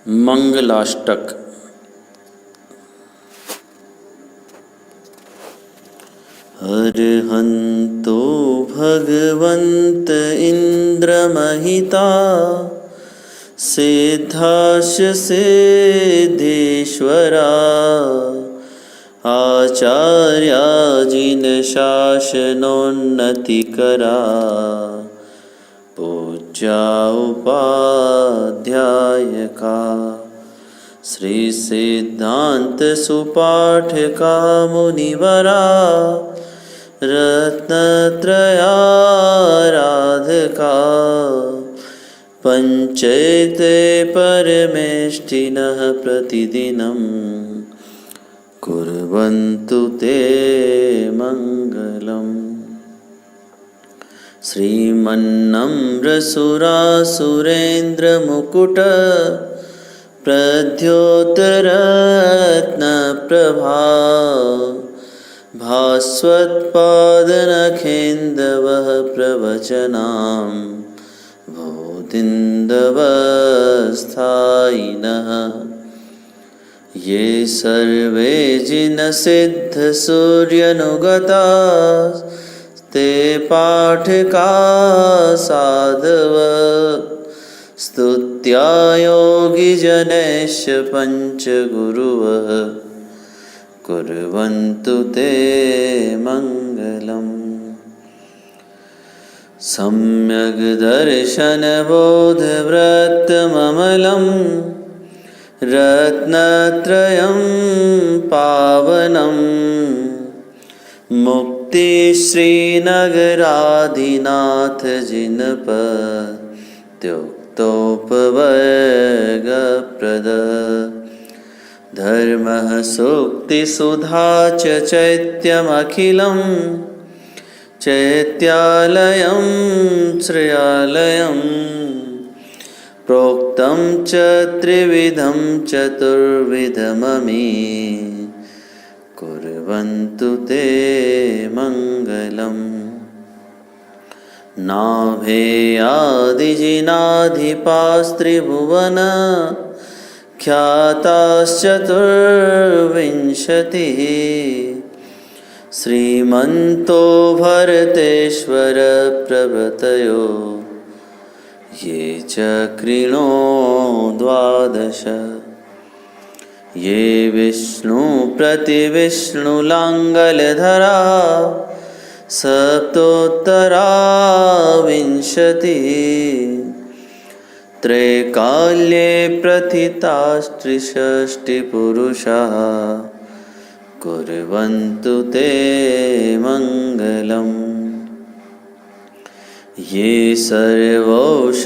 मंगलाष्टक। अर्हन्तो भगवन्त इन्द्रमहिता सिद्धाश्च सिद्धेश्वरा आचार्या जिनशासनोन्नतिकरा पूज्या उपाध्यायका श्री सिद्धांत सुपाठका मुनिवरा रत्नत्रयाराधका पंचैते परमेष्ठिनः प्रतिदिनं कुर्वन्तु ते मंगलम्। श्रीमन्नम्रसुरासुरेन्द्रमुकुट प्रद्योतरत्नप्रभा भास्वत्पादनखेन्दवः प्रवचनां भूतिन्दवस्थायिनः ये सर्वे जिनसिद्धसूर्यनुगता ते पाठका साधव स्तुत्या योगिजनैश्च पञ्चगुरुवः कुर्वन्तु ते मङ्गलम्। सम्यग् दर्शनबोधव्रतममलं रत्नत्रयं पावनं मुक्तिश्रीनगराधिनाथ जिनपत्युक्तोपवर्गप्रद धर्मः सूक्तिसुधा च चैत्यमखिलं चैत्यालयं श्रेयालयं प्रोक्तं च त्रिविधं चतुर्विधममी कुर्वन्तु ते मङ्गलम्। नाभेयादिजिनाधिपास्त्रिभुवन ख्याताश्चतुर्विंशतिः श्रीमन्तो भरतेश्वर प्रभृतयो ये च कृणो द्वादश ये विष्णु प्रतिविष्णुलाङ्गलधरा सप्तोत्तरा विंशतिः त्रैकाल्ये प्रथितास्त्रिषष्टिपुरुषाः कुर्वन्तु ते मङ्गलम्। ये सर्वौषधरिद्धयः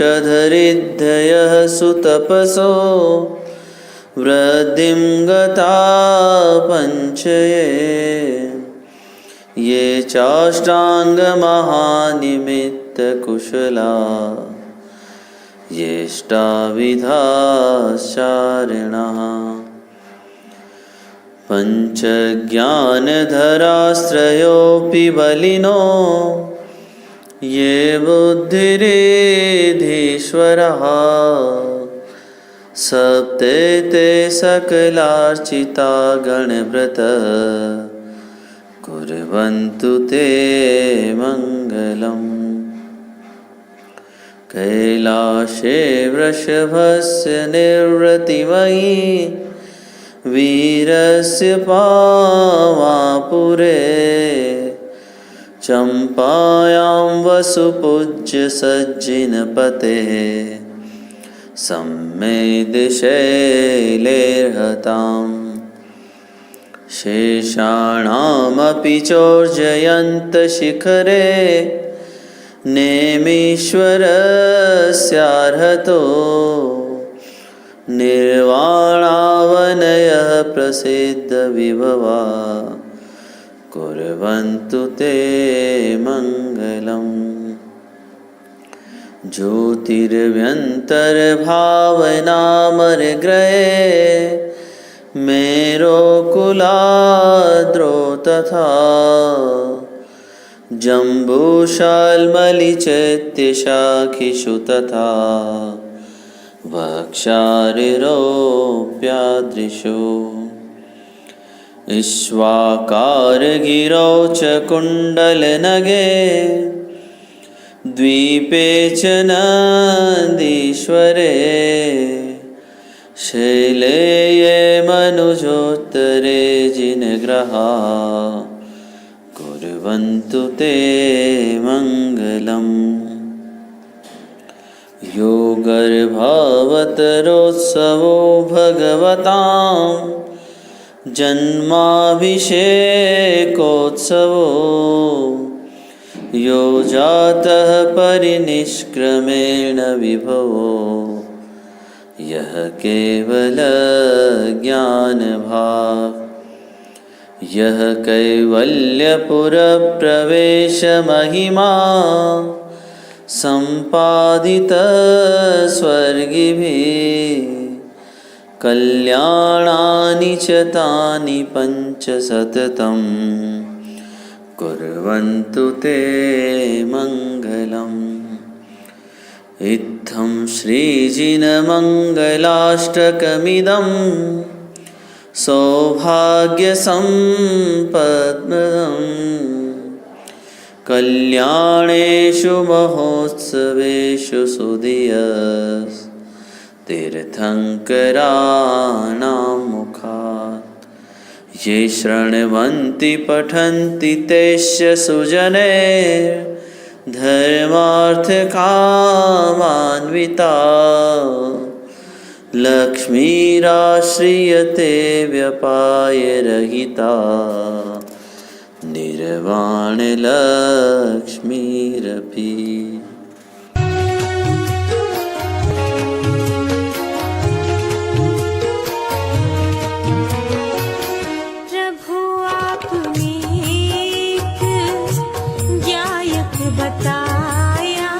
सुतपसो वृद्धिं गता पञ्चये ये चाष्टाङ्गमहानिमित्तकुशला येष्टाविधाश्चारिणः पञ्चज्ञानधरास्त्रयोऽपि बलिनो ये बुद्धिरिधीश्वरः सप्तेते सकलार्चिता गणव्रत कुर्वन्तु ते मङ्गलम्। कैलाशे वृषभस्य निर्वृतिमयि वीरस्य पावापुरे चम्पायां वसुपूज्य सज्जिनपतेः सम्मेदशैलेर्हताम् शेषाणामपि चोर्जयन्तशिखरे नेमीश्वरस्यार्हतो निर्वाणावनयः प्रसिद्धविभवा कुर्वन्तु ते मङ्गलम्। ज्योतिर्भ्यन्तर्भावनामरग्रहे मेरोकुलाद्रौ तथा जम्बूशाल्मलिचैत्यशाखिषु तथा वक्षारिरोऽप्यादृशो इक्ष्वाकारगिरौ च कुण्डलनगे द्वीपे च नन्दीश्वरे शैले ये मनुजोत्तरे जिनग्रहा कुर्वन्तु ते मङ्गलम् यो गर्भावतरोत्सवो भगवतां जन्माभिषेकोत्सवो यो जातः परिनिष्क्रमेण विभवो यः केवलज्ञानभाक् यः कैवल्यपुरप्रवेशमहिमा सम्पादितस्वर्गिभिः कल्याणानि च तानि पञ्च सततं कुर्वन्तु ते मङ्गलम् इत्थं श्रीजिनमङ्गलाष्टकमिदं सौभाग्यसम्पद्प्रदम् कल्याणेषु महोत्सवेषु सुधियस् तीर्थङ्कराणां मुखात् ये शृण्वन्ति पठन्ति तेस्य सुजने धर्मार्थकामान्विता लक्ष्मीराश्रियते व्यपायरहिता निर्वाणलक्ष्मीरपि प्रभु आपने एक गायक बताया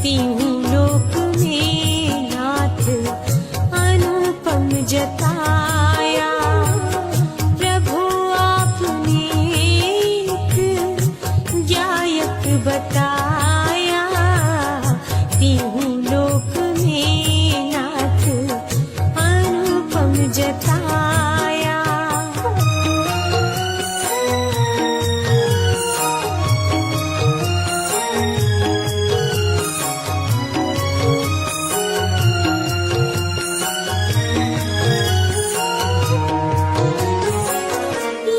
तीनों लोक में नाथ अनुपम जताया प्रभु आपने एक गायक बताया तीनों लोक में नाथ अनुपम जताया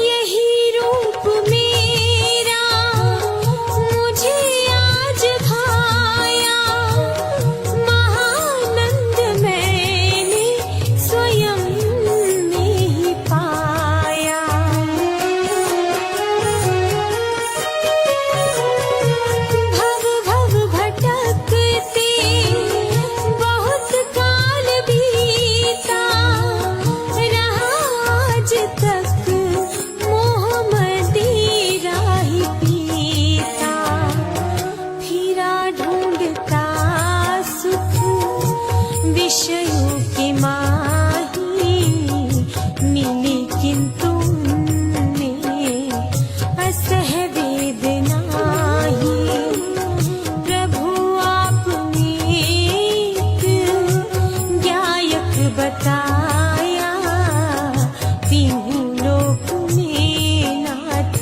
यही रूप मेरा मुझे आज भाया महानंद मैंने स्वयं में ही पाया भव भव भटकते बहुत काल बीता रहा आज तक मोह मदिरा ही पीता फिरा ढूंढता सुख विषयों के माही मिली किंतु उनमें असह वेदना ही प्रभु आपने एक गायक बताया तीनों लोक में नाथ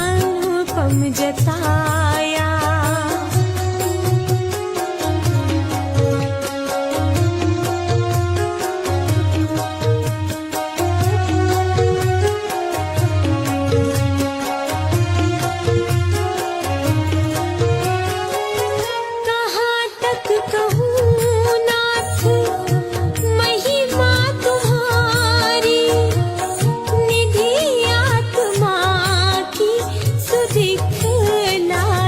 अनुपम जताया कहाँ तक कहूँ नाथ महिमा तुम्हारी निधि आत्मा की सुदिखलाई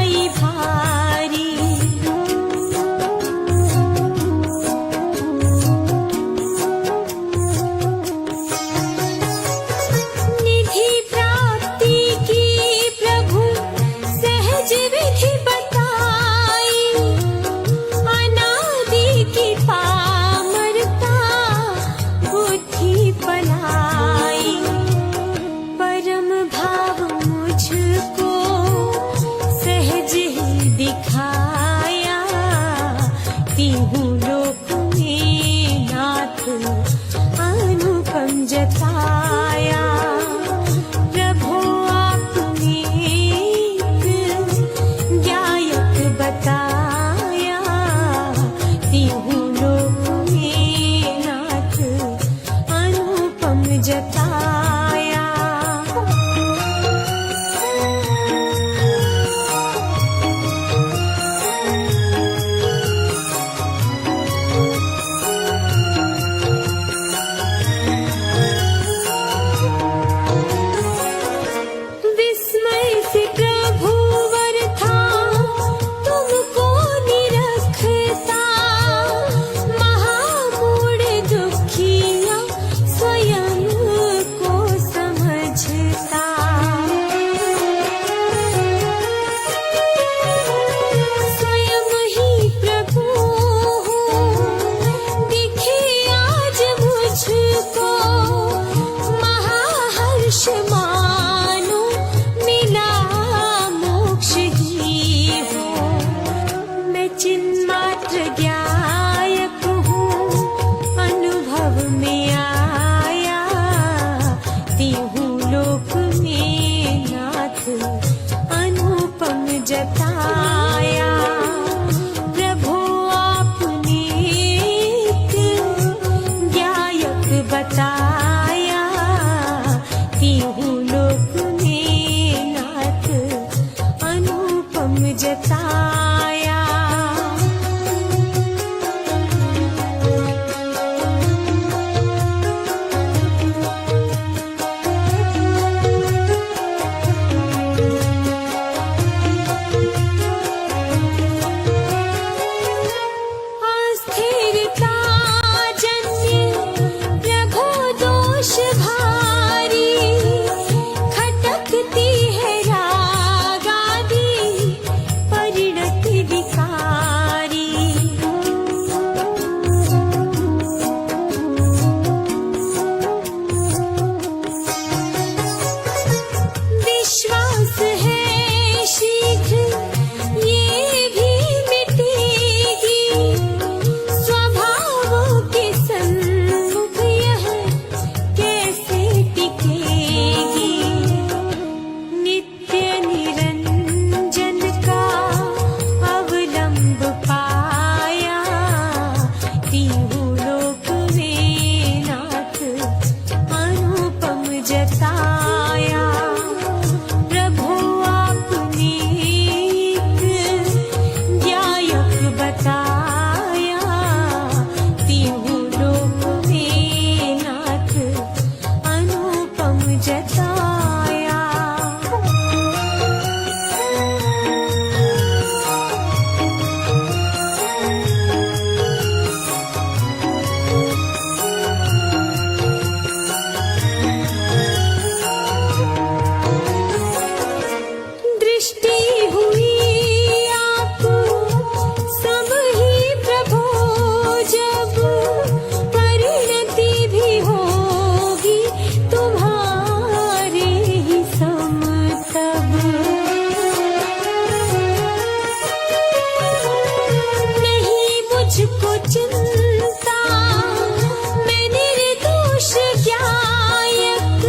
जताया। प्रभु आपने एक गायक बताया, तीहू लोक में नाथ अनुपम जताया। अस्थिरता जन्य प्रभु दोष भारी, खटकती है रागादि परिणति विकारी। विश्वास है शीघ्र ये भी मिटेगी, स्वभावों के सन्मुख यह कैसे टिकेगी। नित्य निरंजन का अवलंब पाया, तीहू लोक में नाथ अनुपम जताया। प्रभु आपने एक गायक बताया, तीहू लोक में नाथ अनुपम जताया। दृष्टि हुई आपको सब ही प्रभु, जब परिणति भी होगी तुम्हारे ही सम तब। नहीं मुझको चिंता, मैं निर्दोष गायक,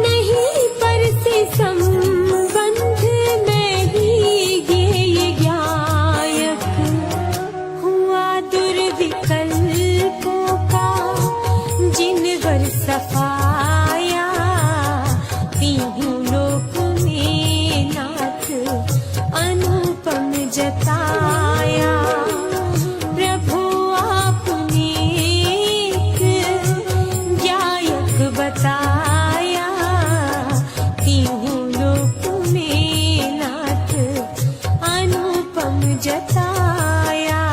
नहीं पर से संबंध मैं ही गेय गायक। हुआ दुर्विकल्पों का जिनवर सफाया, तीहू लोक में नाथ अनुपम जताया। प्रभु आपने एक गायक बताया, तीहू लोक में नाथ अनुपम जताया।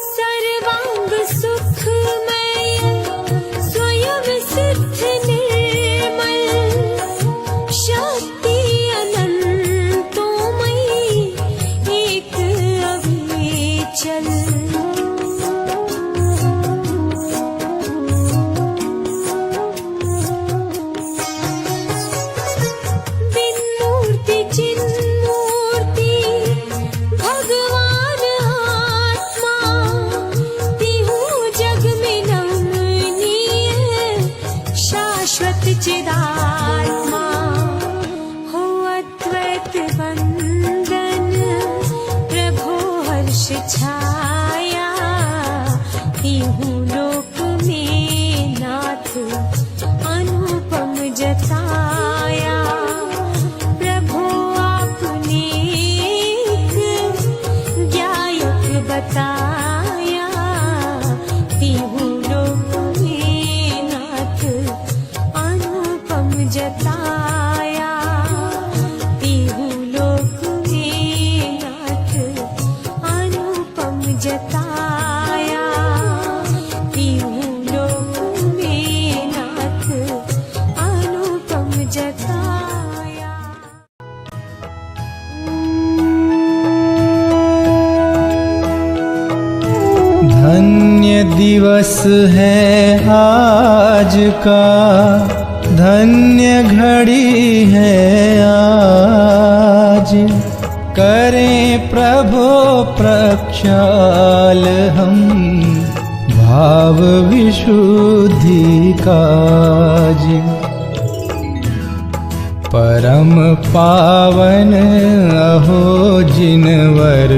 सर्वांग सुखमय स्वयं सिद्ध निर्मल, शक्ति अनंतोमयी एक अविचल। बिन मूर्ति चिन्मूर्ति भगवान आत्मा, तीहू जग में नमनीय शाश्वत चिदात्मा। हो अद्वैत वंदन प्रभु हर्ष छाया, तीहू लोक में नाथ अनुपम जताया। प्रभु आपने एक गायक बताया, तीहू लोक में नाथ अनुपम जताया। तीहू लोक में नाथ अनुपम जताया। तीहू लोक में नाथ अनुपम जताया। धन्य दिवस है आज का, धन्य घड़ी है आज। आज करें प्रभो प्रक्षाल हम भाव विशुद्धि काज। परम पावन अहो जिनवर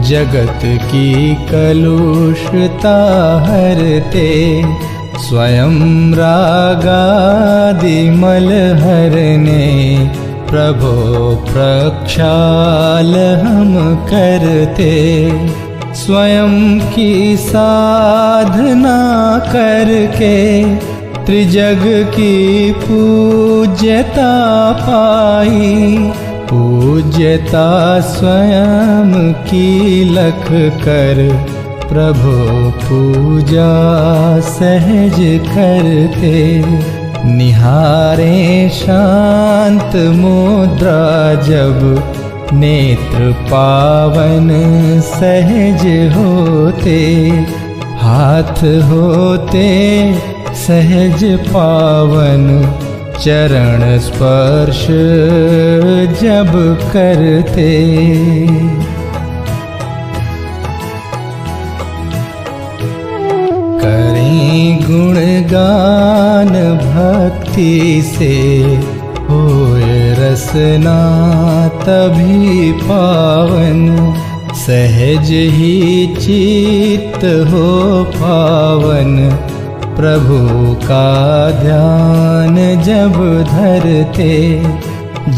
जगत की कलुषता हरते, स्वयं रागादि मल हरने प्रभो प्रक्षाल हम करते। स्वयं की साधना करके त्रिजग की पूज्यता पाई, पूज्यता स्वयं की लख कर प्रभु पूजा सहज करते। निहारे शांत मुद्रा जब नेत्र पावन सहज होते, हाथ होते सहज पावन चरण स्पर्श जब करते। करें गुणगान भक्ति से होए रसना तभी पावन, सहज ही चित्त हो पावन प्रभु का ध्यान जब धरते।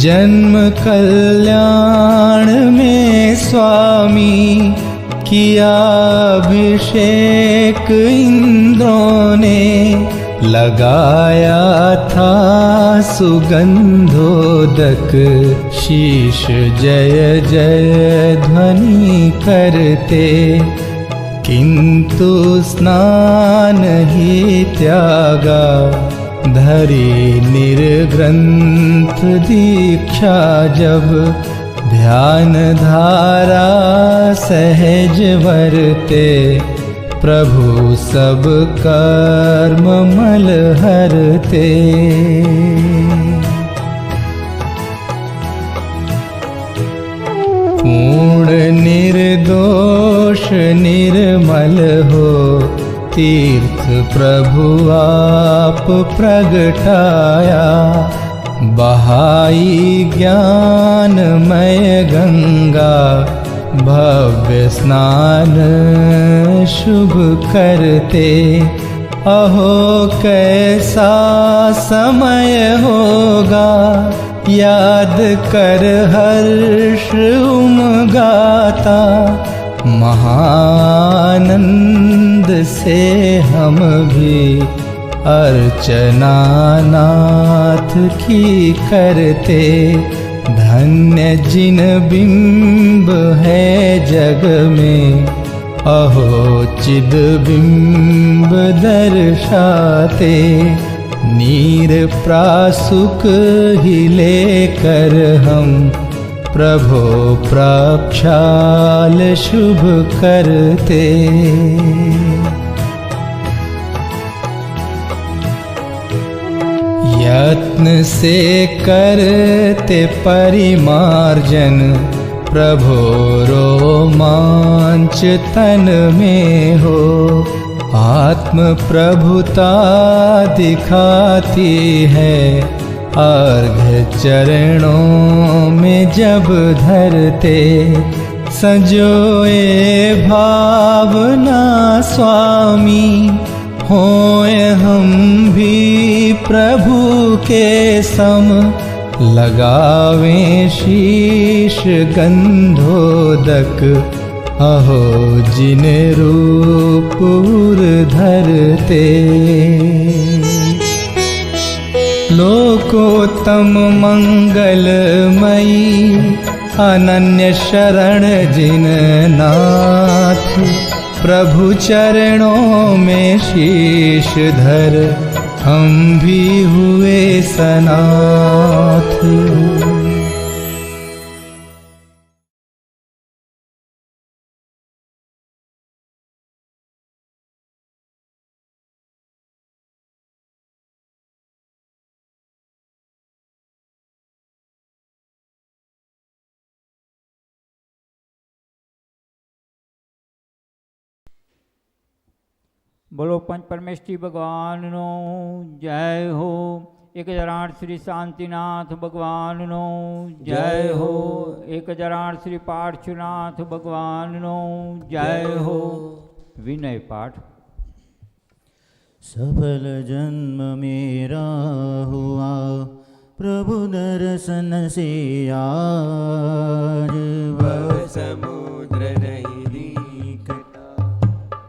जन्म कल्याण में स्वामी किया अभिषेक इंद्रों ने, लगाया था सुगंधोदक शीश जय जय ध्वनि करते। किंतु स्नान ही त्यागा धरी निर्ग्रंथ दीक्षा जब, ध्यान धारा सहज वरते प्रभु सब कर्म मल हरते। पूर्ण निर्दोष निर्मल हो तीर्थ प्रभु आप प्रगटाया, बहाई ज्ञानमय गंगा भव्य स्नान शुभ करते। अहो कैसा समय होगा याद कर हर्ष उमगाता, महानंद से हम भी अर्चना नाथ की करते। धन्य जिन बिंब है जग में अहो चिद बिंब दर्शाते, नीर प्रासुक ही लेकर हम प्रभो प्रक्षाल शुभ करते। यत्न से करते परिमार्जन प्रभो रोमांच तन में हो, आत्म प्रभुता दिखाती है अर्घ्य चरणों में जब धरते। सजोए भावना स्वामी होए हम भी प्रभु के सम, लगावें शीश गंधोदक अहो जिन रूप धरते। लोकोत्तम मंगलमयी अनन्य शरण जिन नाथ, प्रभु चरणों में शीश धर हम भी हुए सनाथ। બોલો પંચ પરમેશ્વરી ભગવાનનો જય હો. 1008 શ્રી શાંતિનાથ ભગવાનનો જય હો. 1008 શ્રી પાર્શ્વનાથ ભગવાનનો જય હો. વિનય પાઠ. सफल जन्म मेरा हुआ प्रभु दर्शन से आज वह समुद्र नहीं दिखता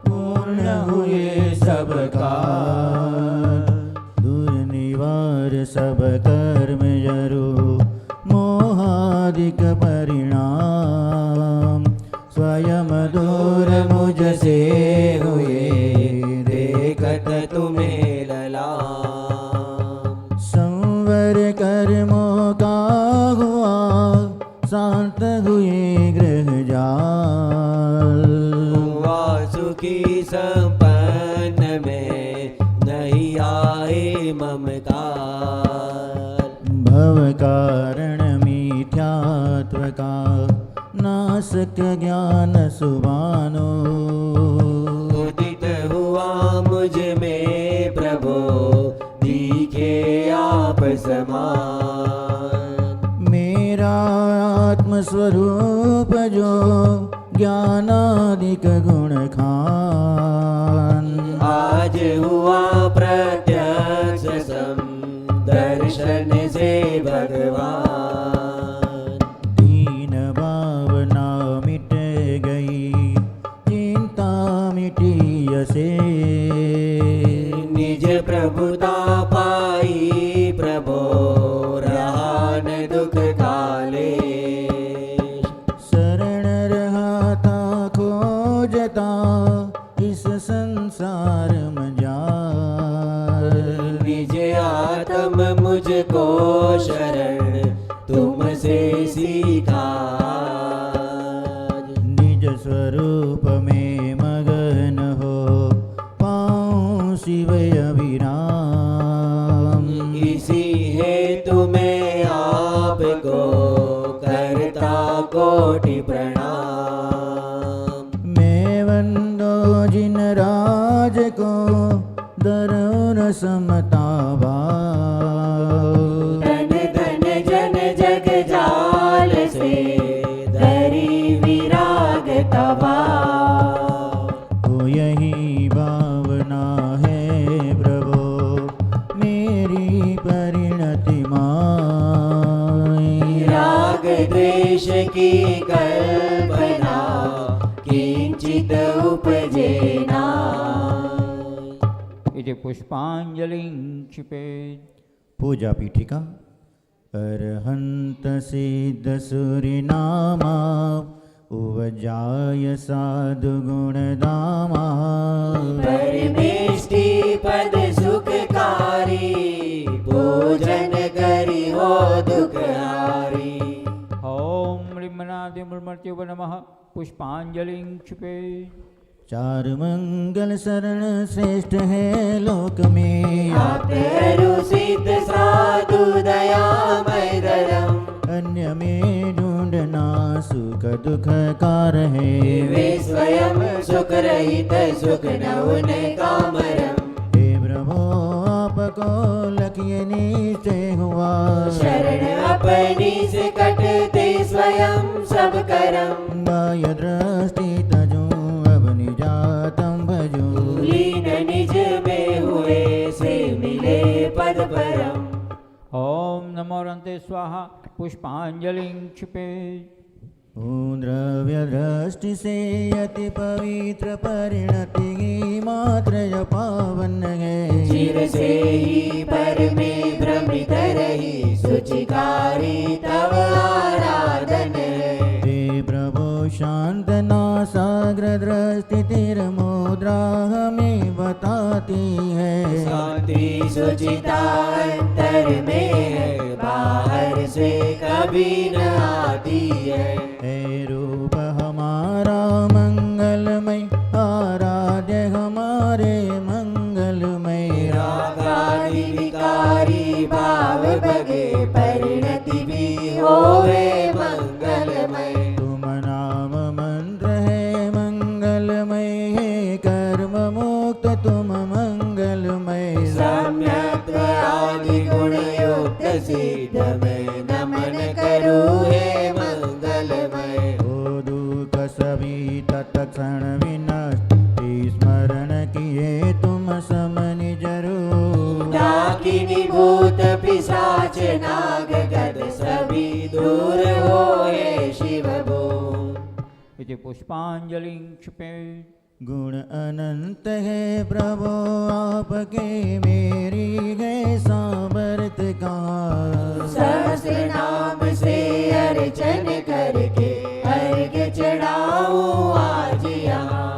पूर्ण हुए सब काज दूर निवार सब कर्म जरो मोहादिक परिणाम स्वयं दूर मुझसे हुए देखत तुम्हें ललाम संवर कर्मों का हुआ शांत हुए गृह जाल हुआ सुखी संपन्न में नहीं आए ममकार भव कारण मिथ्यात्व का नासक ज्ञान सुबानो उदित हुआ मुझ में प्रभु दिखे आप समान मेरा आत्मस्वरूप जो ज्ञानादिक गुण खान आज हुआ प्रत्यक्ष सम दर्शन से भगवान दीन भावना मिट गई चिंता मिटी से निज प्रभुता पाई प्रभो रहा न दुख काले शरण रहा था खोजता इस संसार में जाल निज आत्म मुझको शरण तुमसे सीखा निज स्वरूप में मगन हो पाऊं शिव अभिराम इसी हेतु मैं आपको करता कोटि प्रणाम मैं वंदो जिन राज को दरुन समता भाव धन धन जन जग जाल से धरी विराग तबा हो यही भावना है प्रभु मेरी परिणति माई राग द्वेष की कल्पना किंचित उपजे ना. इति पुष्पांजलिं क्षिपेत्. पूजा पीठिका अरहंत सिद्ध सूरिनामा उवजाय साधु गुण दामा परमेष्टि पद सुखकारी भोजन करी हो दुखहारी. ओम ह्रीमनादिमूर्मर्त्यो नमः. पुष्पांजलिं क्षिपेत्. चार मंगल शरण श्रेष्ठ है लोक में आपतेरु सिद्ध साधु दयामय धर्म अन्य में ढूंढना सुख दुख कार है वे स्वयं सुख रहित सुख न उनका मरम हे प्रभु आपको लखिए निश्चय हुआ शरण अपनी से कटते स्वयं सब करम बाह्य दृष्टि तजू अब निजातम भजू लीन निज में हुए से मिले पद परम. ओम नमो रन्ते स्वाहा. पुष्पांजलिं क्षिपेत्. द्रव्य दृष्टि से अति पवित्र परिणति मात्र पावन है चिर से ही पर में भ्रमित रही सुचिकारी तव आराधन हे प्रभु शांत नासाग्र दृष्टि तिर मुद्रा हमें बताती है शांति सुचिता अंतर में है बाहर से कभी न आती है. हे रूप हमारा मंगलमय आराध्य हमारे मंगलमय रागादि विकारी भाव बगे परिणति भी होवे मंगलमय. तुम नाम मंत्र है मंगलमय है कर्म मुक्त तुम इति पुष्पांजलिं क्षिपेत्। गुण अनंत है प्रभु आपके, मेरी है सामर्थ का। सहस्र नाम से अर्चन करके अर्घ्य चढ़ाऊं आज यहाँ।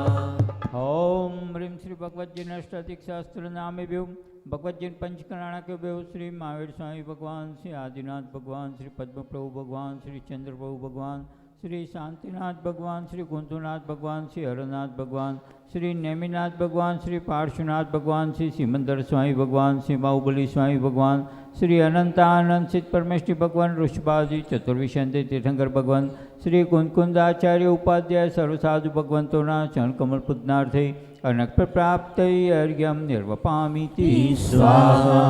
ओम ह्रीं श्री भगवद्जीन अष्टाधिक सहस्त्र नामेभ्यो भगवद्जीन पंचकराणाकेभ्यो श्री महावीर स्वामी भगवान, श्री आदिनाथ भगवान, श्री पद्मप्रभु भगवान, श्री चंद्रप्रभु भगवान, श्री शांतिनाथ भगवान, श्री कुंतुनाथ भगवान, श्री हरनाथ भगवान, श्री नेमिनाथ भगवान, श्री पार्श्वनाथ भगवान, श्री सिमंदर स्वामी भगवान, श्री बाहुबली स्वामी भगवान, श्री अनंतानंद सिद्ध परमेश्वरी भगवान, ऋषभाजी चतुर्विशंति तीर्थंकर भगवान, श्री कुंकुंदाचार्य उपाध्याय सर्वसाधु भगवंतोना चरण कमल पूजनार्थे अनक्त प्राप्त अर्घ्यम निर्वपामीति स्वाहा।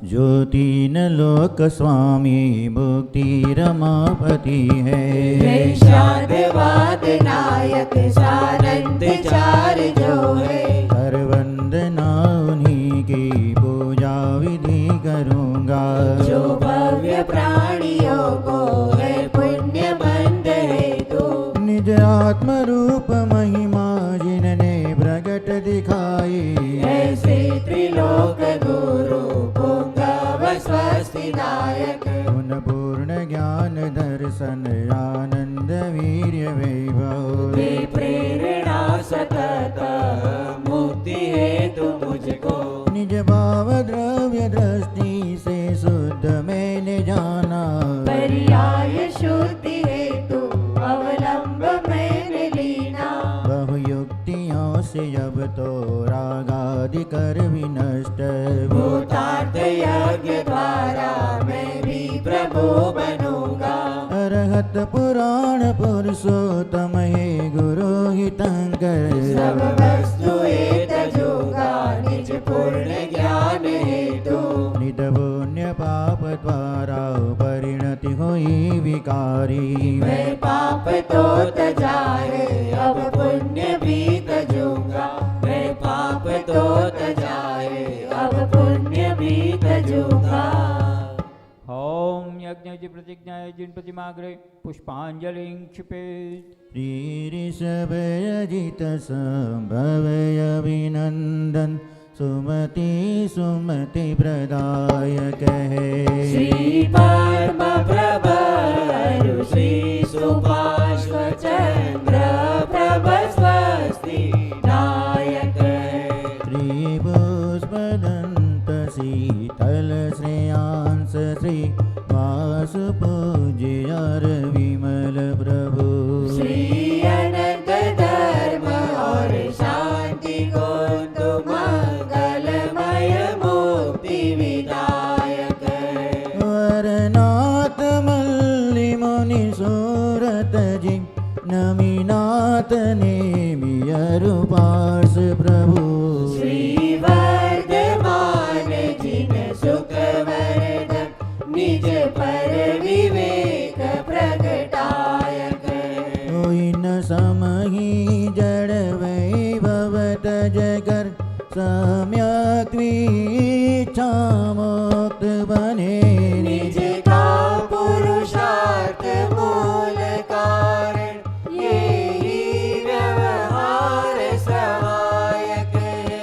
ज्योतिन लोक स्वामी मुक्ति रमापति है। शांतवाद नायक सानंद चार जो है। हर वंदना उन्हीं की पूजा विधि करूँगा। जो भव्य प्राणियों को है पुण्य मंद है तो। निज आत्म रूप महिमा जिनने प्रगट दिखाई। ऐसे त्रिलोक गुरु पुंगव स्वस्तिदायक। उन पूर्ण ज्ञान दर्शन आनंद वीर्य वैभव। वे प्रेरणा सतत मुक्ति हेतु मुझको। निज भाव द्रव्य दृष्टि से शुद्ध मैंने जाना। पर्याय शुद्धि हेतु अवलंब मैंने लीना। बहुयुक्तियों से अब तो रागादि कर विनष्ट। भूतार्थ यज्ञ द्वारा मैं भी प्रभु बनूंगा। अरहत पुराण पुरुषोत्तम हे गुरु हितंकर। सब वस्तु तजूंगा निज पूर्ण ज्ञान हेतु। निध पुण्य पाप द्वारा परिणति हुई विकारी। मैं पाप तो तजाए अब पुण्य भी तजूंगा। मैं पाप तो तजाए अब पुण्य भी तजूंगा। ओम यज्ञ प्रतिज्ञाय जिन प्रतिमाग्रे पुष्पांजलिं क्षिपेत्। श्री ऋषभ अजित संभवय अभिनंदन सुमति सुमति प्रदायक है। श्री परम प्रभु श्री सुपार्श्व चंद्र प्रभ स्वस्ति दायक है। श्री पुष्पदंत शीतल श्रेयांस श्री वास पूज्य विमल प्रभु। श्री अनंत धर्म और शांति को मंगलमय मुक्ति विदायक है। वरनाथ मल्लि मुनि सूरत जी नमीनाथ नेमि अरुपास प्रभु। श्री वर्धमान जिन सुख वर्धन निज पर विवेक प्रगटायक है। न समहि जड़ वैभव तजगर सम्यक इच्छा मुक्त बने। निज का पुरुषार्थ मूल कारण यही व्यवहार सहायक है।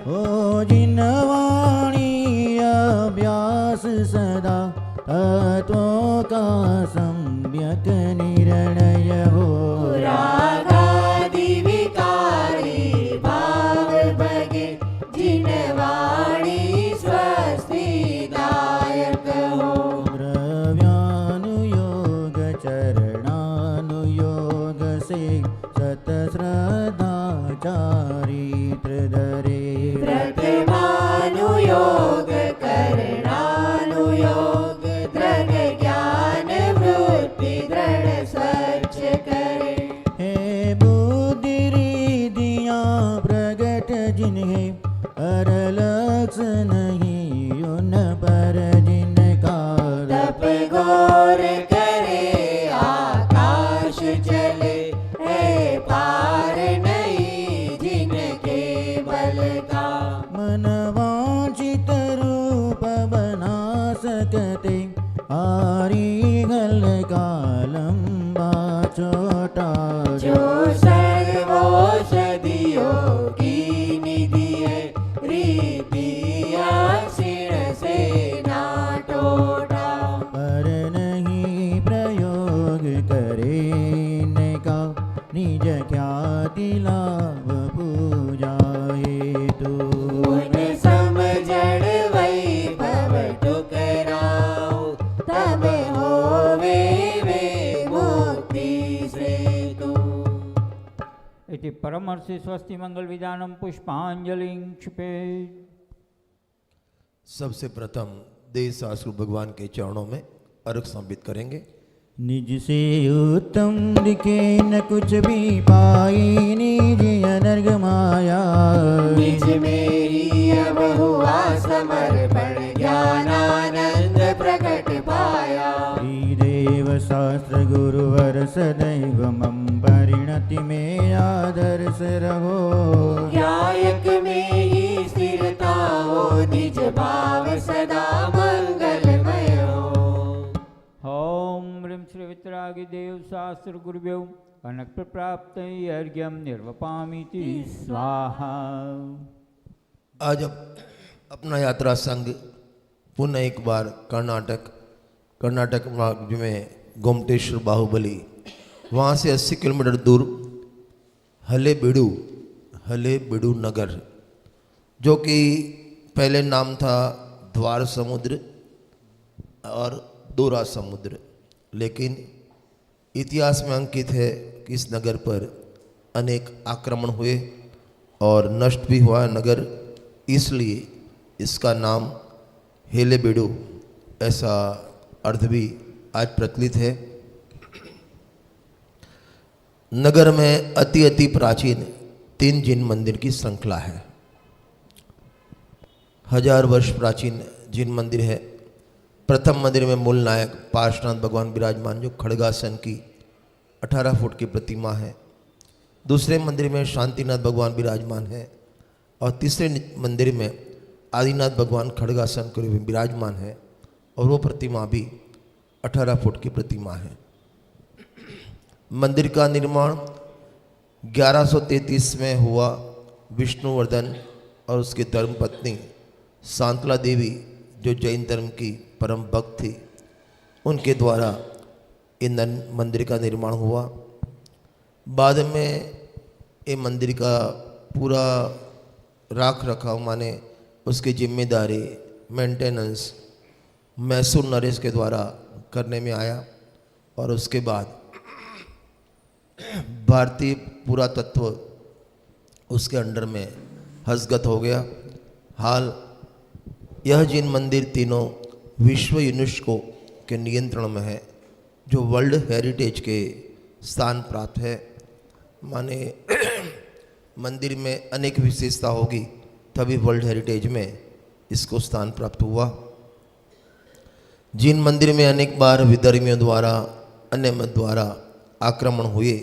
ओ जिन वाणी अभ्यास सदा तत्वों का सम्यक निर्णय हो। रागादि विकारी भाव भगे जिन वाणी स्वस्ति दायक हो। द्रव्यानुयोग चरणानुयोग से सत श्रद्धा चारित्र धरे। प्रतिमानुयोग करणानुयोग दृढ़ ज्ञान वृत्ति दृढ़ स्वच्छ करे। हे बुद्धि रिधियाँ प्रगट जिन्हें पर लक्ष्य नहीं उन पर जिनका। तप घोर करे आकाश चले है पार नहीं जिनके बल का। मन वांछित रूप बना सकते आरी गल का लंबा छोटा। जो करेने का निज ख्याति लाभ पूजा हेतु उन समझण वैभव ठुकराओ तब होवे वे मुक्ति सेतु। इति परमर्षि स्वस्ति मंगल विधानम पुष्पांजलिं क्षिपेत्। सबसे प्रथम देव शास्त्र भगवान के चरणों में अर्घ समर्पित करेंगे। निज से उत्तम दिखे न कुछ भी पाई निज अनर्घ माया निज मेरी अब हुआ समर्पण ज्ञानानंद प्रकट पाया। श्री देव शास्त्र गुरुवर सदैव मम परिणति में आदर्श रहो न्यायक में ही स्थिरता हो निज भाव सदा मंगलमय हो। ओम ह्रीं श्री वितरागी देव शास्त्र गुरुभ्यो अनक् प्राप्त अर्घ्यम निर्वपामीति स्वाहा। आज अपना यात्रा संघ पुनः एक बार कर्नाटक राज्य में गोमटेश्वर बाहुबली वहाँ से 80 किलोमीटर दूर हलेबीडु नगर, जो कि पहले नाम था द्वार समुद्र और दोरा समुद्र, लेकिन इतिहास में अंकित है कि इस नगर पर अनेक आक्रमण हुए और नष्ट भी हुआ नगर, इसलिए इसका नाम हेलेबीडु ऐसा अर्थ भी आज प्रचलित है। नगर में अति प्राचीन 3 जिन मंदिर की श्रृंखला है। 1000 वर्ष प्राचीन जिन मंदिर है। प्रथम मंदिर में मूल नायक पार्श्वनाथ भगवान विराजमान, जो खड़गासन की 18 फुट की प्रतिमा है। दूसरे मंदिर में शांतिनाथ भगवान विराजमान है और तीसरे मंदिर में आदिनाथ भगवान खड़गासन के रूप में विराजमान है और वो प्रतिमा भी 18 फुट की प्रतिमा है। मंदिर का निर्माण 1133 में हुआ। विष्णुवर्धन और उसकी धर्मपत्नी शांतला देवी, जो जैन धर्म की परम भक्त थी, उनके द्वारा इन मंदिर का निर्माण हुआ। बाद में ये मंदिर का पूरा राख रखाव माने उसकी जिम्मेदारी मेंटेनेंस मैसूर नरेश के द्वारा करने में आया और उसके बाद भारतीय पुरातत्व उसके अंडर में हस्तगत हो गया। हाल यह जिन मंदिर तीनों विश्व यूनेस्को के नियंत्रण में है, जो वर्ल्ड हेरिटेज के स्थान प्राप्त है। माने मंदिर में अनेक विशेषता होगी तभी वर्ल्ड हेरिटेज में इसको स्थान प्राप्त हुआ। जिन मंदिर में अनेक बार विधर्मियों द्वारा अन्य मत द्वारा आक्रमण हुए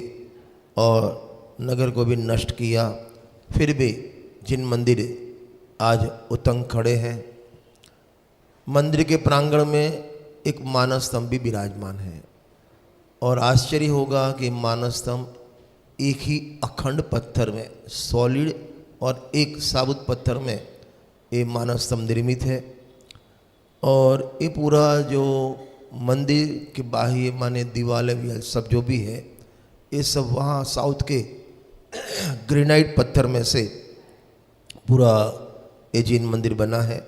और नगर को भी नष्ट किया, फिर भी जिन मंदिर आज उतंग खड़े हैं। मंदिर के प्रांगण में एक मानस स्तंभ भी विराजमान है और आश्चर्य होगा कि मानस स्तंभ एक ही अखंड पत्थर में सॉलिड और एक साबुत पत्थर में ये मानस स्तंभ निर्मित है। और ये पूरा जो मंदिर के बाह्य माने दीवारें सब जो भी है, ये सब वहाँ साउथ के ग्रेनाइट पत्थर में से पूरा ये जिन मंदिर बना है।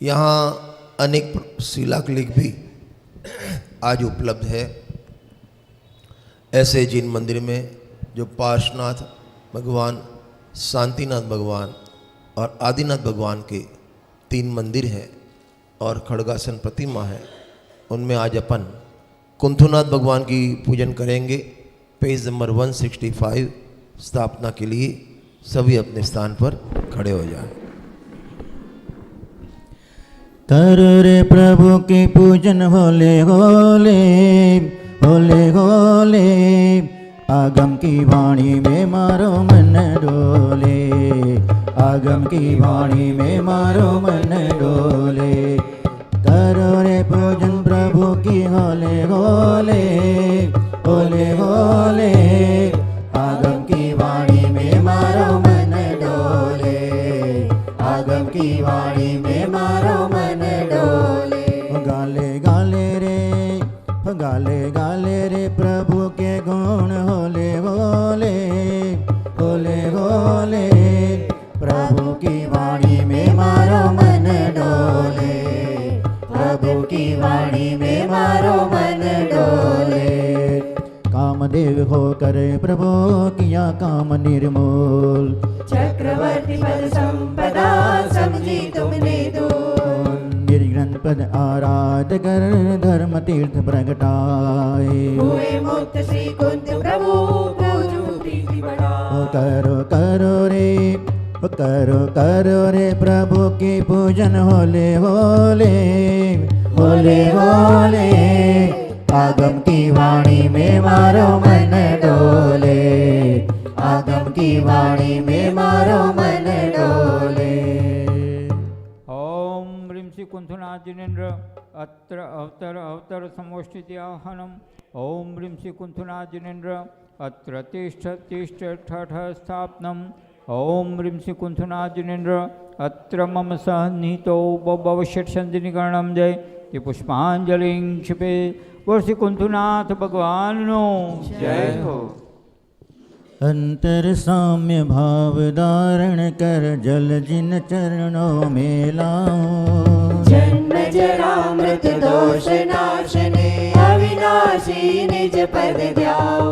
यहाँ अनेक शिलालेख भी आज उपलब्ध है। ऐसे जिन मंदिर में जो पार्श्वनाथ भगवान, शांतिनाथ भगवान और आदिनाथ भगवान के 3 मंदिर हैं और खड़गासन प्रतिमा है, उनमें आज अपन कुंथुनाथ भगवान की पूजन करेंगे। पेज नंबर 165 स्थापना के लिए सभी अपने स्थान पर खड़े हो जाएं। करो रे प्रभु की पूजन होले होले होले होले, आगम की वाणी में मारो मन डोले, आगम की वाणी में मारो मन डोले। करो रे पूजन प्रभु की होले होले होले होले, आगम की वाणी में मारो मन डोले, आगम की वाणी में मारो मन डोले। गाले गाले रे गाले गाले रे प्रभु महादेव होकर प्रभु किया काम निर्मूल। चक्रवर्ती पद संपदा समझी तुमने दूर। निर्ग्रंथ पद आराध कर धर्म तीर्थ प्रगटाए। हुए मुक्त श्री कुंत प्रभु पूजू प्रीति बढ़ाए। करो करो रे करो रे प्रभु की पूजन होले होले होले होले। आगम की वाणी में मारो मन डोले। आगम की वाणी में मारो मन डोले। ओम ह्रीं श्री कुंथुनाथ जिनेन्द्र अत्र अवतर अवतर समोष्ठिति आह्वानम। ओम ह्रीं श्री कुंथुनाथ जिनेन्द्र अत्र तिष्ठ तिष्ठ ठठ स्थापनम। ओम ह्रीं श्री कुंथुनाथ जिनेन्द्र अत्र मम सन्निहितो भवषट्संधिनिकरणम। जय ते पुष्पांजलि क्षिपे। बोल श्री कुंथुनाथ भगवान नो जय हो। अंतर साम्य भाव धारण कर जल जिन चरणों में लाओ। जन्म जरा मृत्यु दोष नाशने अविनाशी निज पद ध्याओ।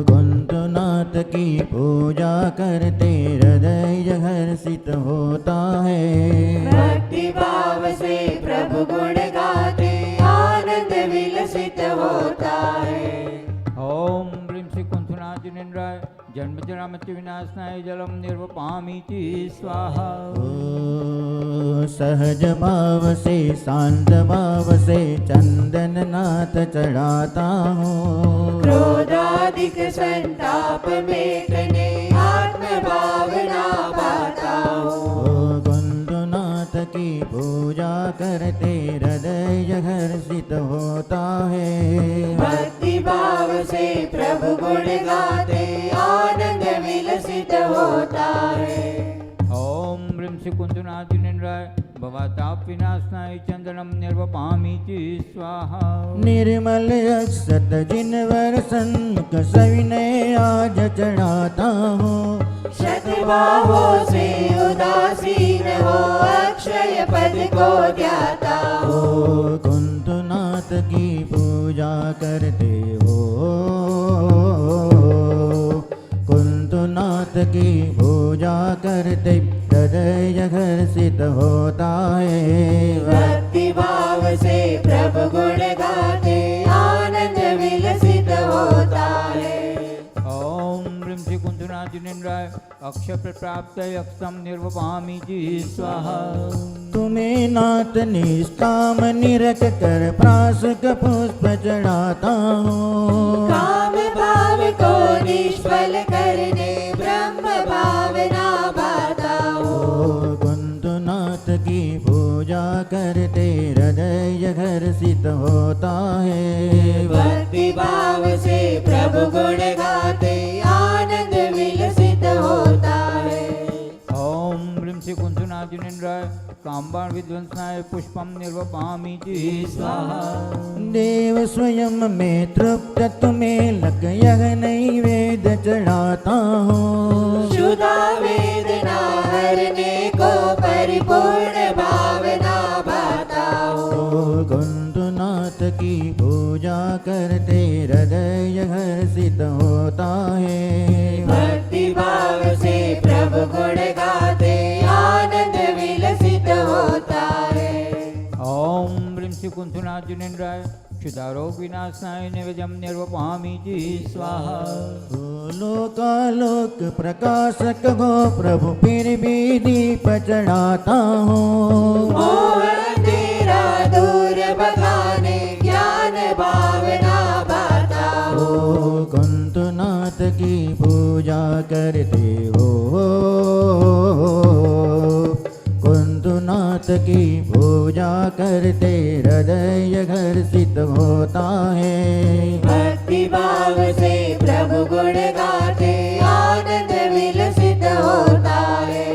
कुंतुनाथ की पूजा करते हृदय हर्षित होता है। भक्ति भाव से प्रभु गुण गाते आनंद विलसित होता है। ओम ह्रीं श्री कुंथुनाथ जिनेन्द्राय जन्म जरा मृत्यु विनाशनाय जलम निर्वपामीति स्वाहा। सहज भाव से शांत भाव से चंदन नाथ चढ़ाता हूँ। क्रोधाधिक संताप मेटने आत्म भावना पाता हूँ। कुंतुनाथ की पूजा करते हृदय हर्षित होता है। भक्ति भाव से प्रभु गुण गाते आनंद विलसित होता है। ओम ह्रीं श्री कुंथुनाथ जिनेन्द्राय भवताप विनाशनाय चंदनम निर्वपामीति स्वाहा। निर्मल अक्षत जिनवर सन्मुख सविनय आज चढ़ाता हूँ। शतबाहों से उदासीन हो अक्षय पद को ध्याता हो। कुंतुनाथ की पूजा करते हो। कुंतुनाथ की पूजा करते हृदय हर्षित होता है। भक्ति भाव से प्रभु गुण गाते आनंद विलसित होता है। ओम ह्रीं श्री कुंथुनाथ जिनेन्द्राय अक्षय प्राप्त अक्षम निर्वपामीति स्वाहा। तुम्हें नाथ निष्काम निरख कर प्रासक पुष्प चढ़ाता हूँ। काम भाव को निष्फल करने ब्रह्म भावना भाता हूँ। कुंतुनाथ की पूजा करते हृदय हर्षित होता है। भक्ति भाव से प्रभु गुण गाते आनंद विलसित होता है। ओम ह्रीं श्री कुंथुनाथ जिनेन्द्राय काम्बाण विध्वंसनाय पुष्पम निर्वपामीति स्वाहा। देव स्वयं में तृप्त तुम्हें लग यह नैवेद्य चढ़ाता हूँ। शुदा वेदना हरने को परिपूर्ण भावना भाता हूँ। कुंतुनाथ की पूजा करते हृदय हर्षित होता है। भक्ति भाव से प्रभु गुण गाते आनंद विलसित होता है। ओम ह्रीं श्री कुंथुनाथ जिनेन्द्राय क्षुधारोग विनाशनाय निवेद्यम निर्वपामीति स्वाहा। लोकालोक प्रकाशक हो प्रभु फिर भी दीप चढ़ाता हूँ। मोह तेरा दूर भगाने ज्ञान भावना भाता हूँ। कुंतुनाथ की पूजा करते हो। कुंतुनाथ की पूजा करते हृदय हर्षित होता है। भक्ति भाव से प्रभु गुण गाते आनंद विलसित होता है।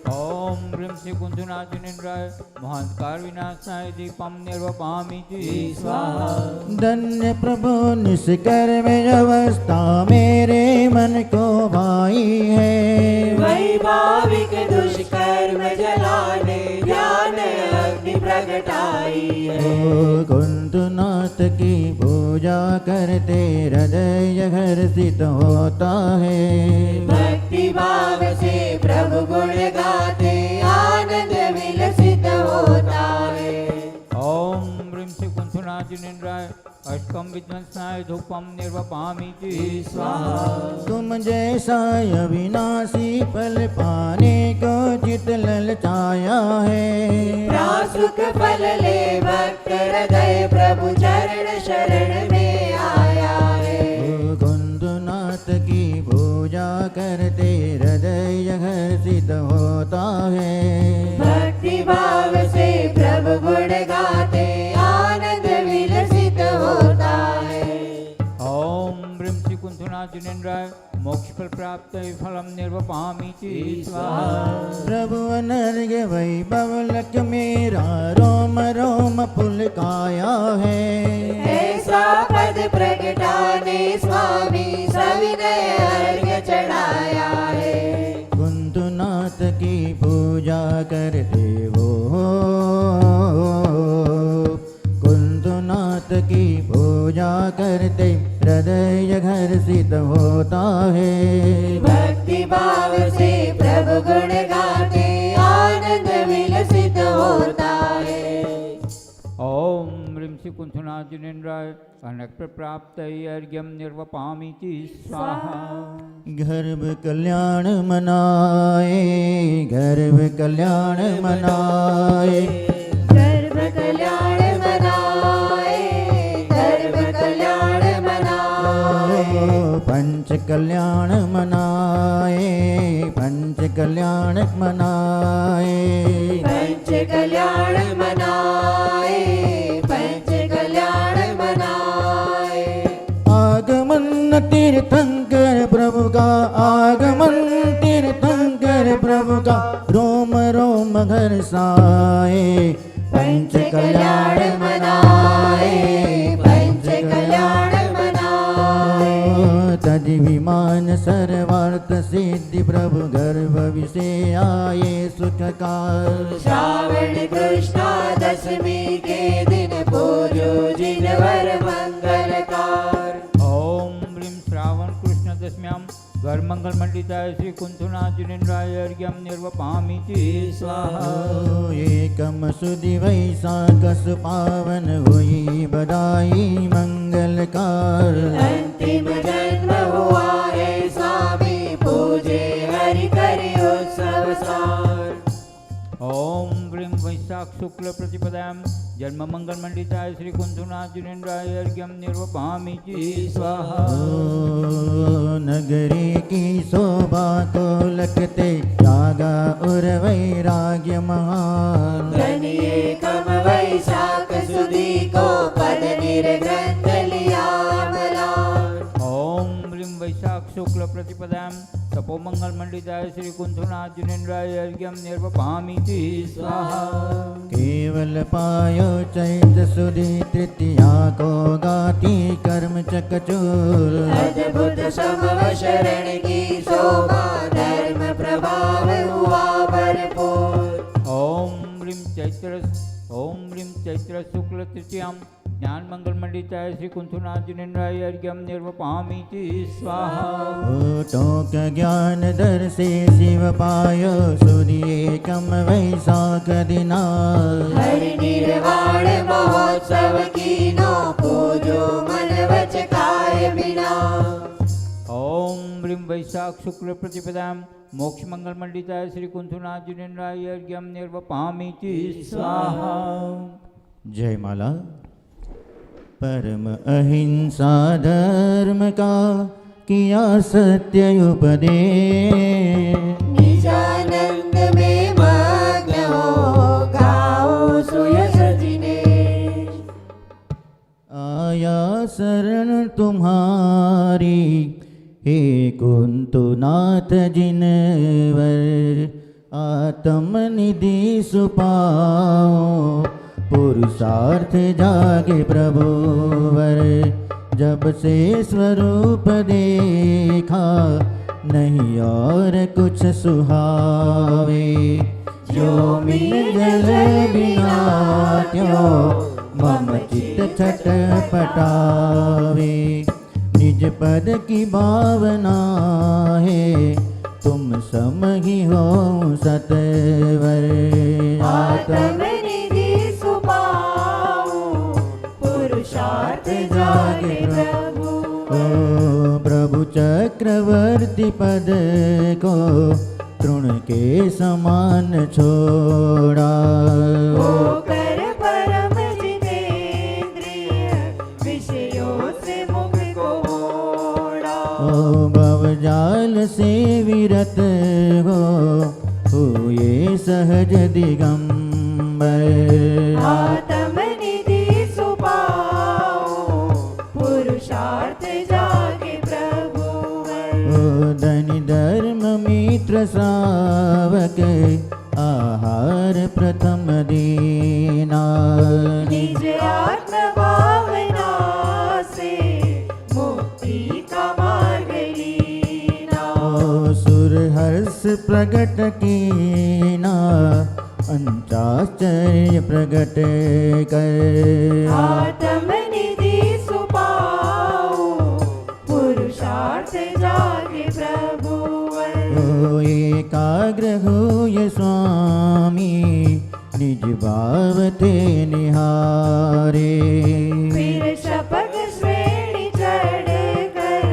ओम ह्रीं श्री कुंथुनाथ जिनेन्द्राय महांकार विनाशनाय दीपम निर्वपामीति स्वाहा। धन्य प्रभु निष्कर्म अवस्था मेरे मन को भाई है। वैभाविक दुष्कर्म जलाने ज्ञान अग्नि प्रगटाई है। ओ कुंतुनाथ की पूजा करते हृदय हर्षित होता है। भक्ति भाव से प्रभु गुण गाते आनंद विलसित होता है। ओम ह्रीं श्री कुंथुनाजिनेन्द्राय अष्टकं विध्वंसनाय धूपं निर्वपामि स्वाहा। तुम जैसा अविनाशी फल पाने को चित ललचाया है। प्रासुक फल ले भक्त हृदय प्रभु चरण शरण में आया है। कुंदनाथ की पूजा करते हृदय हर्षित होता है। भक्ति भाव से प्रभु गुण गाते आनंद विलसित होता है। ओम ह्रीं श्री कुंथुनाजिनेन्द्राय मोक्षफल प्राप्त फलम निर्वपामि स्वाहा। प्रभु अनर्घ्य वैभव लक मेरा रोम रोम पुलकाया है। ऐसा पद प्रगटाने स्वामी सविनय अर्घ्य चढ़ाया है। कुंतुनाथ की पूजा करते हो, कुंतुनाथ की पूजा करते हृदय हर्षित होता है। भक्ति भाव से प्रभु गुण गाते आनंद विलसित होता है। ओम ह्रीं श्री कुंथुनाजिनेन्द्राय अनक्त प्राप्त अर्घ्यं निर्वपामि स्वाहा। गर्भ कल्याण मनाए, गर्भ कल्याण मनाए, गर्भ कल्याण मनाए, गर्भ कल्याण मनाए, पंच कल्याण मनाए, पंच कल्याण मनाए, पंच कल्याण मनाए, पंच कल्याण मनाए। आगमन तीर्थंकर प्रभु का, आगमन तीर्थंकर प्रभु का रोम रोम हर्षाए। पंच कल्याण मनाए, पंच कल्याण मनाए। तज विमान सर्वार्थ सिद्धि प्रभु गर्भ विषय आए सुखकार। श्रावण कृष्णा दशमी के दिन पूजो जिनवर मंगलकार। ओम ह्रीं श्रावण कृष्ण दशम्यां घर मंगल मंडिताय श्री कुंथुनाजिनेन्द्राय अर्घ्यं निर्वपामि स्वाहा। एकम सुदि वैशाख सुपावन हुई बधाई मंगलकार। अंतिम जन्म हुआ है स्वामी पूजे हरि करि उत्सव सार। ओम ह्रीं वैशाख शुक्ल प्रतिपदायां जन्म मंगल मंडिताय श्री कुंथुनाजिनेन्द्राय अर्घ्यं निर्वपामि स्वाहा। नगरी की शोभा को लगते त्यागा और वैराग्य महान। धनिये कम वैशाख सुदी को पद निर्ग्रंथ लिया मलान। ओम ह्रीं वैशाख शुक्ल प्रतिपदायां तपो मंगल मंडिताय श्री कुंथुनाजिनेन्द्राय अर्घ्यं निर्वपामि स्वाहा। केवल पायो चैत सुधी तृतीया को गाती कर्म चकचूर। अद्भुत समव शरण की शोभा धर्म प्रभाव हुआ भरपूर। ओम ह्रीं चैत्र शुक्ल तृतीयां ज्ञान मंगल मंडिताय श्री कुंथुनाजिनेन्द्राय अर्घ्यं निर्वपामि स्वाहा। टोक ज्ञान दर से शिव पायो सूर्य कम वैशाख दिना। हरि निर्वाण महोत्सव कीनो पूजो मन वच काय बिना। ओम ह्रीं वैशाख शुक्ल प्रतिपदां मोक्ष मंगल मंडिताय श्री कुंथुनाजिनेन्द्राय अर्घ्यं निर्वपामि स्वाहा। जय माला। परम अहिंसा धर्म का किया सत्य उपदेश। निजानंद में मग्न हो गाओ सुयश जिनेश। आया शरण तुम्हारी हे कुंतुनाथ जिनवर। आत्म निधि सुपाओ पुरुषार्थ जागे प्रभुवर। जब से स्वरूप देखा नहीं और कुछ सुहावे। जो बिन जल बिना त्यों मम चित छटपटावे। निज पद की भावना है तुम सम ही हो सतवर। आत्मनिधि सुपाऊं पुरुषार्थ जागे प्रभु। ओ प्रभु चक्रवर्ती पद को तृण के समान छोड़ा। होकर परम जितेंद्रिय विषयों से मुख को मोड़ा। ओ भवजाल से विरत हो हुए सहज दिगंबर। आत्मनिधि सुपाऊं पुरुषार्थ जागे प्रभु। ओ धनि धर्म मित्र श्रावक आहार प्रथम दीना। निज आत्म भावना से मुक्ति का मार्ग लीना। ओ सुर हर्ष प्रगट कीना पंचाश्चर्य प्रगट कर। आत्मनिधि सुपाऊं पुरुषार्थ जागे प्रभु। ओ एकाग्र हुए स्वामी निज भाव ते निहारे। फिर शपथ श्रेणी चढ़ कर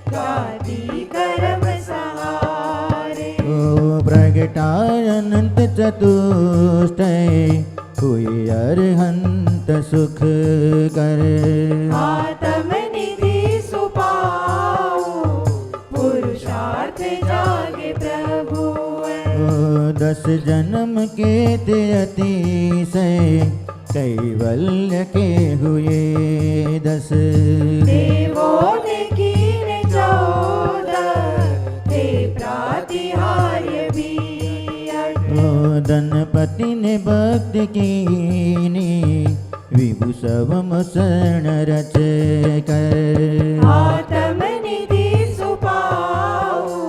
गादी करम सहारे। ओ प्रगटाय अनंत चतुष्टय हुए अरहंत सुख कर। आत्मनिधि सुपाऊं पुरुषार्थ जागे प्रभु। ओ 10 जन्म के ते अतिशय कैवल्य के हुए 10। देवों ने कीने 14 थे प्रातिहार्य भी 8। ओ धनपति ने भक्ति कीनी विभु सब शरण रच कर। आत्मनिधि सुपाऊं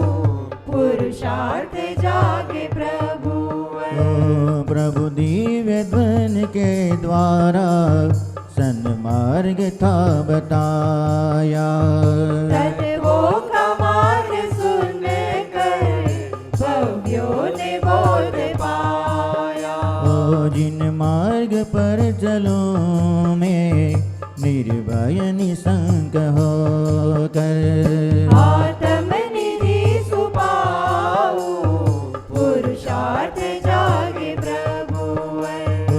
पुरुषार्थ जागे प्रभु। ओ प्रभु दिव्य ध्वनि के द्वारा सन्मार्ग था बताया। तत्वों का मार्ग सुन कर भव्यों ने बोध पाया। ओ जिन मार्ग पर चलो में निर्भय निशंक हो कर। आत्मनिधि सुपाऊं पुरुषार्थ जागे प्रभु। ओ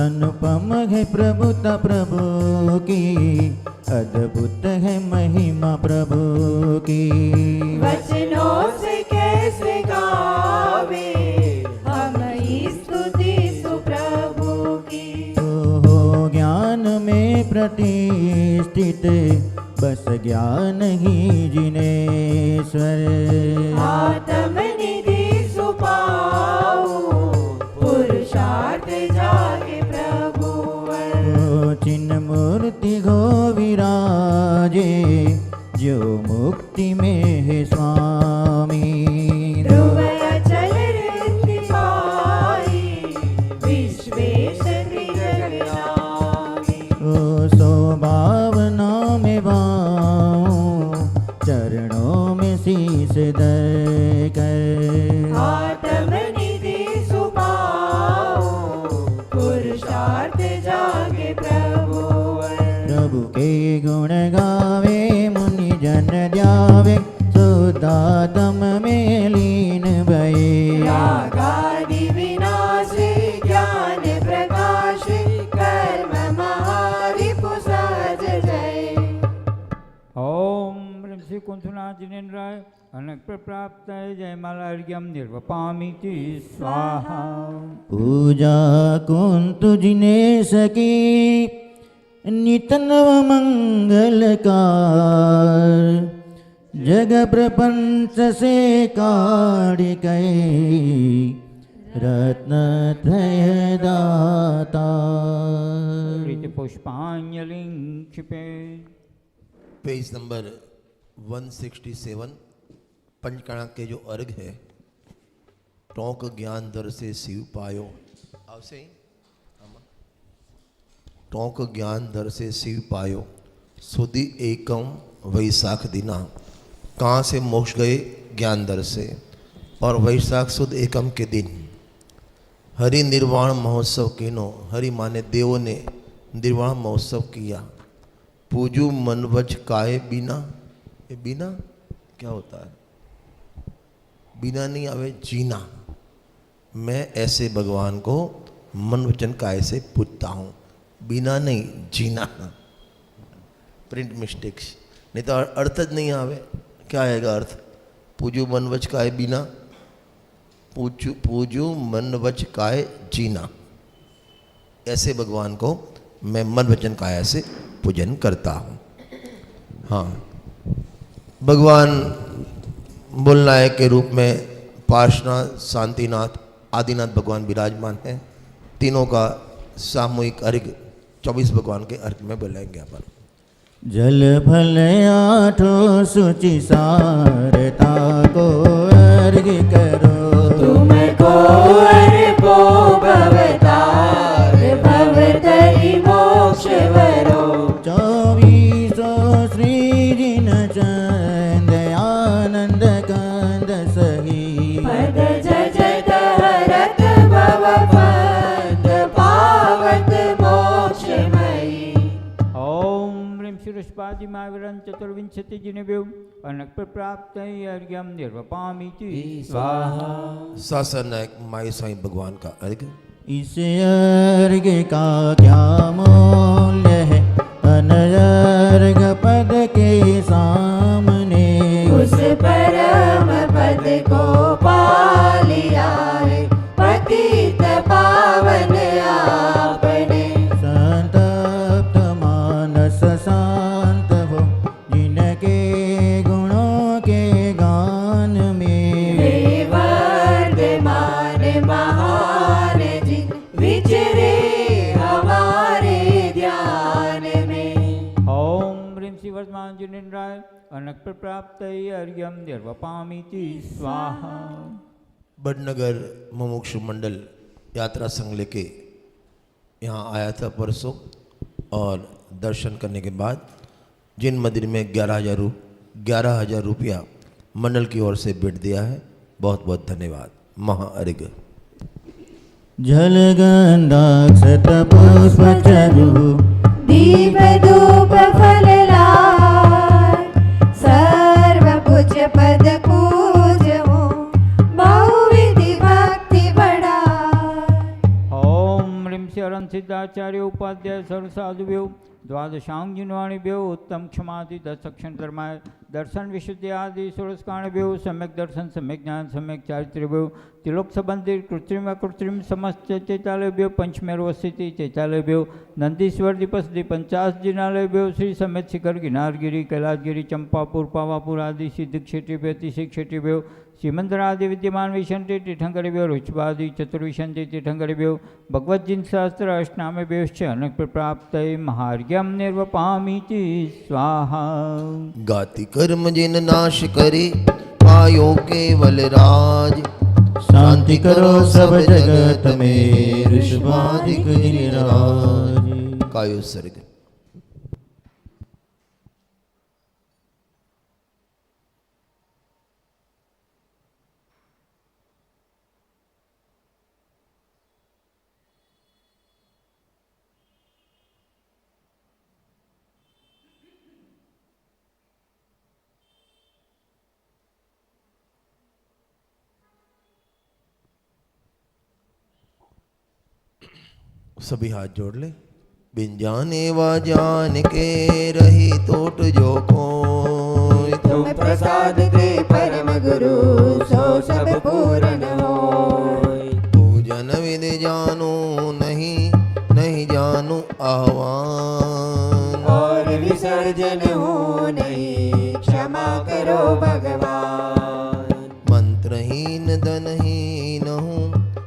अनुपम है प्रभुता प्रभु की अद्भुत है महिमा प्रभु की। वचनों से कैसे गावे हम स्तुति सुप्रभु की। ओ हो ज्ञान में प्रतिष्ठित बस ज्ञान ही जिनेश्वर। आत्मनिधि सुपाऊं पुरुषार्थ जागे प्रभु। ओ चिन्ह मूर्ति गो विराजे जो मुक्ति में है स्वामी। ध्रुव अचल ऋद्धि पाई विश्वेश त्रिजगनामी। ओ सो भावना में बाऊं चरणों में शीश धर कर। आत्मनिधि सुपाऊं पुरुषार्थ जागे प्रभु। प्रभु के गुण गावे मुनि जन ध्यावे सुदातम में लीन भये। रागादि विनाशी ज्ञान प्रकाश कर्म महारिपु सहज जय। ओम ह्रीं श्री कुंथुनाथ जिनेन्द्राय अनक प्राप्त जयमाला अर्घ्यम निर्वपामीति स्वाहा। पूजा कुंतु जिनेश की नित नव मंगलकार। जग प्रपंच से काढ़ गए रत्न त्रय दाता। प्रीति पुष्पांजलि क्षिपे। पेज नंबर 167 पंचकणा के जो अर्घ है ટોંક જ્ઞાન દર્શે શિવ પાયો આવશે टोंक ज्ञान दर्शे शिव पायो सुधी एकम वैशाख दिना। कहाँ से मोक्ष गए? ज्ञान दर्शे। और वैशाख सुद एकम के दिन हरि निर्वाण महोत्सव किनो, हरि माने देवों ने निर्वाण महोत्सव किया। पूजू मनवज काये बिना, ये बिना क्या होता है? बिना नहीं आवे जीना। मैं ऐसे भगवान को मन वचन काय से पूजता हूँ, बिना नहीं जीना। प्रिंट मिस्टेक्स, नहीं तो अर्थ ज नहीं आवे। क्या आएगा अर्थ? पूजू मन वच काय बिना, पूजू मन वच काय जीना। ऐसे भगवान को मैं मन वचन काया से पूजन करता हूँ। हाँ, भगवान मूलनायक के रूप में पार्श्वनाथ, शांतिनाथ, आदिनाथ भगवान विराजमान हैं। तीनों का सामूहिक अर्घ 24 भगवान के अर्घ में बोलेंगे अपन। जल फल आठों सुचि सारता को अर्घ करो, तुमको अर्पो भवतार भवतरि मोक्ष वरो। 24 श्री जिन चंद आनंद कंद सही, पद जजत हरत भव पद पावत मोक्षमयी। ओम ह्रीं शिरस्पादि महावीरं चतुर्विंशति जिनेभ्यो अनक प्राप्त अर्घ्यम निर्वपामीति स्वाहा। शासन नायक माई साईं भगवान का अर्घ। इस अर्घ का क्या मूल्य है अनर्घ पद के सामने, उस परम पद को पा लिया है पतित पावन आपने। संतप्त मानस शांत हो जिनके गुणों के गान में, वे वर्धमान महान जिन विचरे हमारे ध्यान में। ओम ह्रीं श्री वर्धमान जिनेन्द्राय अनक प्राप्त अर्घ्यम निर्वपामीति स्वाहा। बड़नगर मुमुक्षु मंडल यात्रा संघ लेके यहाँ आया था परसों, और दर्शन करने के बाद जिन मंदिर में 11,000 रुपया मंडल की ओर से भेंट दिया है, बहुत बहुत धन्यवाद। महाअर्घ। जल गंधाक्षत पुष्प चरु, दीप धूप फल लाय, सर्व पूज्य पद पूजो बहुविधि भक्ति बढ़ाय। ओम ह्रीं श्री अरहं सिद्धाचार्य उपाध्याय सर्व साधुभ्यो द्वादशांग जिनवाणिभ्यो उत्तम क्षमादि दशक्षण कर्माय दर्शन विशुद्धि आदि षोडशकाणभ्यो सम्यक दर्शन सम्यक ज्ञान सम्यक चारित्र्यभ्यो त्रिलोक संबंधित कृत्रिम अकृत्रिम समस्त चैतालयभ्यो पंचमेरवस्थिति चैतालयभ्यो नंदीश्वर दीपस्थि 50 जिनालयभ्यो श्री समेत शिखर गिनारगिरी कैलाशगिरी चंपापुर पावापुर आदि सिद्ध क्षेत्रेभ्यो अतिशय क्षेत्रेभ्यो श्रीमंदरादि विद्यमान विशंति तीर्थंकरेभ्यो रुचपादि चतुर्विशंति तीर्थंकरेभ्यो भगवद्जिन सहस्त्र अष्टनामेभ्योश्च अनक प्राप्तये महार्घ्यम निर्वपामीति स्वाहा। गाति कर्म जिन नाश करे पायो केवल राज, शांति करो सब जगत में ऋषभाधिक निराज। कायो सर्ग। सभी हाथ जोड़ ले। बिन जाने वा जान के रही तोट जो कोई, तुम प्रसाद दे परम गुरु सो सब पूर्ण होय। पूजन विधि जानू नहीं, नहीं जानू आह्वान, और विसर्जन हो नहीं क्षमा करो भगवान। मंत्रहीन धनहीन हूँ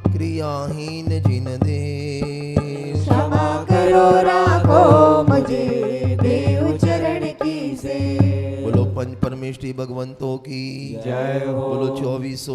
क्रियाहीन जिन दे, क्षमा करो राखो मुझे देव चरण की से। बोलो पंच परमेष्ठी भगवंतों की जय हो। बोलो 24